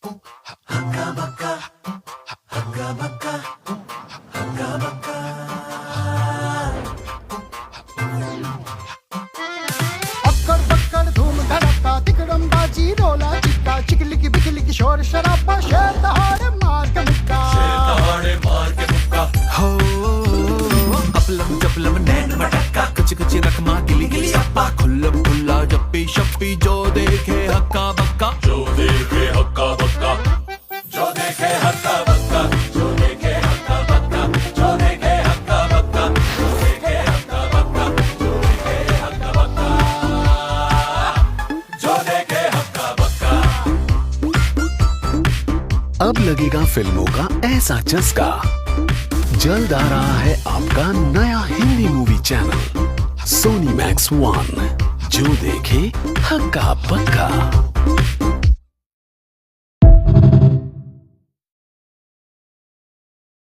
अक्कड़ बक्कड़ धूम धड़का तिकड़मबाजी रोला चिक्का चिकलिकी बिकलिकी शोर शराबा शेर दहाड़े मार के मुक्का हो अपलम जपलम नैन मटक्का कुछ कुछ रखमा गिली गिली सप्पा खुल्लम खुल्ला जप्पी शप्पी जो देखे हक्का बक्का जो देखे हक्का बक्का जो देखे हक्का बक्का जो देखे हक्का बक्का जो देखे हक्का बक्का जो देखे हक्का बक्का जो देखे हक्का बक्का जो देखे हक्का बक्का। अब लगेगा फिल्मों का ऐसा चस्का। जल्द आ रहा है आपका नया Hindi movie channel Sony Max 1, जो देखे हक्का बक्का।